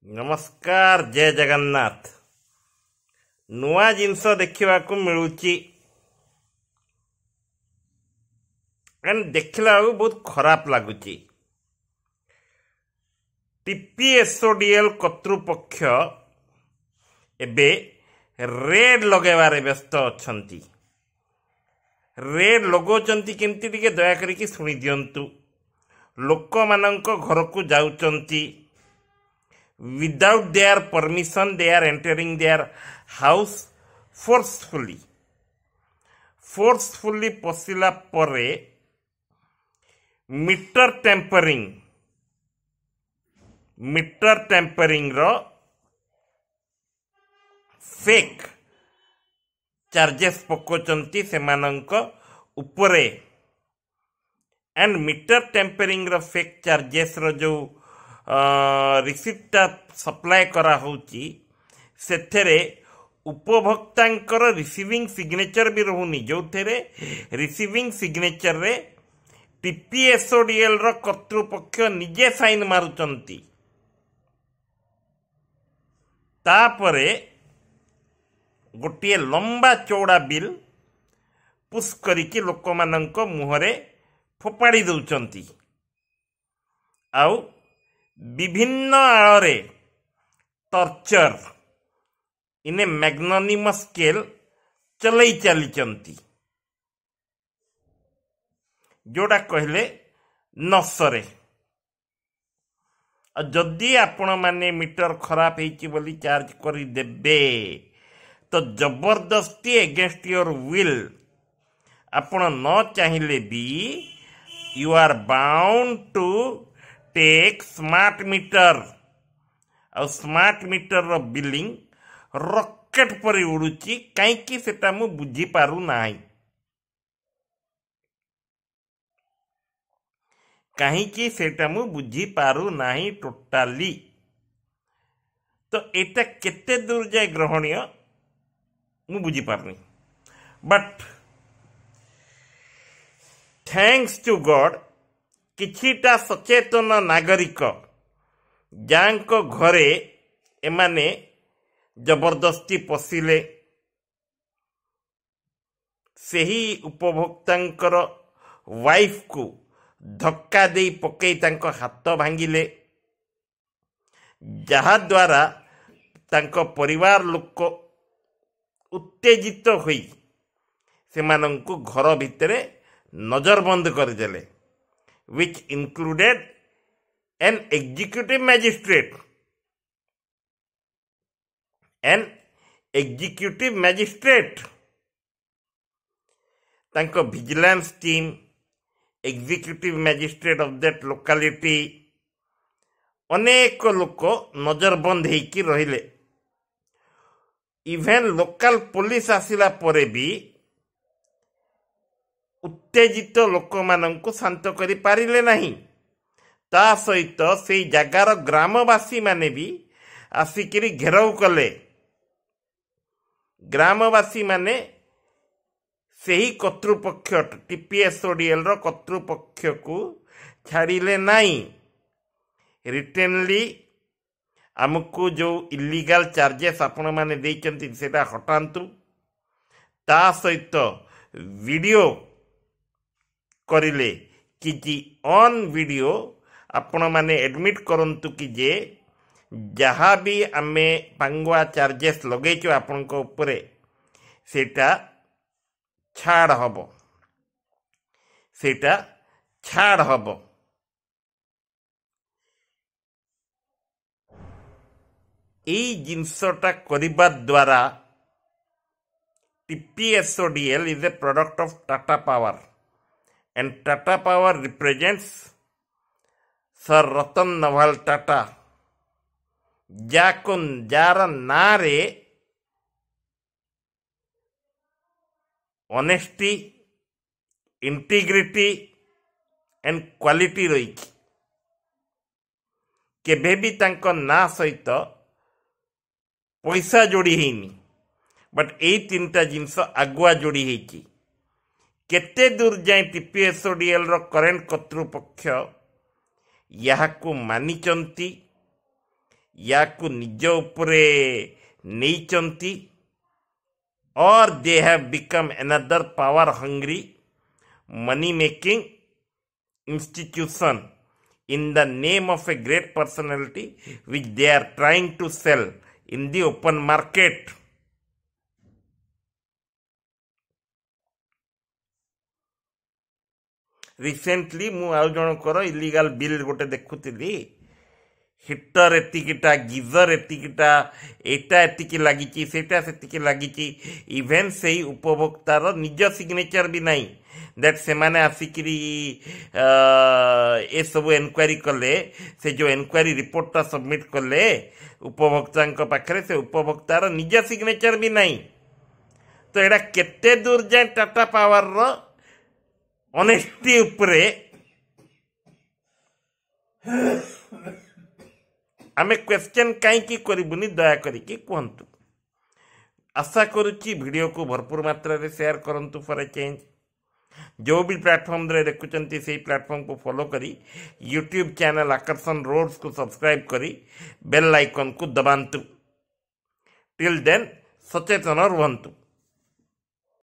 नमस्कार जय जगन्नाथ। नुआ जिनस देखा मिलूची एंड देखला बहुत खराब लगुच। टीपीएसओडीएल कर्तृपक्ष एबे रेड लगेबारे व्यस्त अछंती। रेड लगोचंती केमती टिके दया करिकी सुनी दियंतु। लोक मानंको घर को जाउचंती without their permission they are entering their house forcefully पसिला परे मीटर टेम्परिंग रो फेक चार्जेस पकोचंती सेमानंक उपरे एंड मीटर टेम्परिंग रो फेक चार्जेस रो जो रिसिप्टा सप्लाय करा होची सेथेरे उपभोक्तांकर रिसीविंग सिग्नेचर भी रहुनी जो थेरे रिसीविंग सिग्नेचर रे टीपीएसओडीएल रो कर्तृपक्ष निजे साइन मारुचंती। तापरे गोटे लंबा चौड़ा बिल पुश करिकी लोक मानंक मुहरे फोपाड़ी दउचंती। आउ विभिन्न आड़े टर्चर इन ए मैग्नानिमस स्केल चलई चली जोड़ा कहले नसरे। जदि आपण माने मीटर खराब होइची बोली चार्ज करी देबे तो जबरदस्ती एगेंस्ट योर विल आपण न चाहिए भी you are bound to take smart meter और स्मार्ट मीटर रो बिलिंग रॉकेट पर उड़ुची कहीं सेटा मु बुझी पारू नाही। कहीं सेटा मु बुझी पारू नाही टोटाली। तो एटा केते दूर जाए ग्रहणीय मु बुझी पारनी। बट थैंक्स टू गॉड किछिटा सचेतन नागरिक जांको घरे एमाने जबरदस्ती पशिले सेही उपभोक्तांकर वाइफ को धक्का दे पकई तांको हाथ भांगिले जहा द्वारा तांको परिवार लोक उत्तेजित होई सेमानंकु घर भितरे नजरबंद करदेले which included an executive magistrate. तांको vigilance team, executive magistrate of that locality अनेक लोक नजरबंद होइकी रहिले। इवेन लोकल पुलिस आसिला परे भी उत्तेजित लोक मानंकु शांत करि पारिले नाही। ता सहित से जगार ग्रामवासी माने भी आसिकिरी घेराव कले। ग्रामवासी माने सेही कर्तृपक्ष टीपीएसओडीएल रो कर्तृपक्ष को छाड़िले नाही। रिटेनली आमको जो इलीगल चार्जेस आपण माने देइचंती सेटा हटांतु। ता सहित वीडियो करिले कि ऑन वीडियो आपण माने एडमिट करंतु कि जे जहाँ भी आमे पांगुआ चार्जेस लगेचो आपण को ऊपरे सेटा छाड़ हबो। एई जिनसटा करिबा द्वारा TPSODL is a product of Tata power and Tata Power represents Sir Ratan Naval Tata जार नारे ऑनेस्टी इंटीग्रिटी एंड क्वालिटी रही केबे भी तांको ना सहित पैसा जोड़ी हेनी बट ए तीनटा जिनस आगुआ जोड़ी हेची। केते दूर जाए टीपीएसओडीएल रो करेंट कर्तृपक्ष याहाकु मानिचंती याकु निज उपरे नेइचंती और they have become another power hungry money making institution in the name of a great personality which they are trying to sell in the open market. Recently ମୁଁ ଆଉ ଜଣଙ୍କର ଇଲିଗାଲ ବିଲ୍ ଗୋଟେ ଦେଖୁଥିଲି ହିଟର ଏତିକିଟା ଗିଜର ଏତିକିଟା ଏଇଟା ଏତିକି ଲାଗିଛି ସେଇଟା ସେତିକି ଲାଗିଛି ଇଭେନ୍ ସେଇ ଉପଭୋକ୍ତାର ନିଜ ସିଗ୍ନେଚର ବି ନାହିଁ दैट सेमाने आसिकी ए सब एनक्वारी कले से जो एनक्वारी रिपोर्टा सबमिट कले उपभोक्ता पाखे से उपभोक्तार निज सिग्नेचर भी नहीं तो एटा केते दूर जाए टाटा पावर रो ऑनेस्टी उपरे आमे क्वेश्चन कहीं करूनी दया करिकी कहतु आशा करुच्ची वीडियो को भरपूर मात्रा रे शेयर करंतु फॉर ए चेंज जो भी प्लेटफॉर्म रे देखुचंती से प्लेटफॉर्म को फॉलो करी यूट्यूब चैनल आकर्षण रोड्स को सब्सक्राइब करी बेल आइकन को दबांतु टिल देन सचेतन रुहंतु।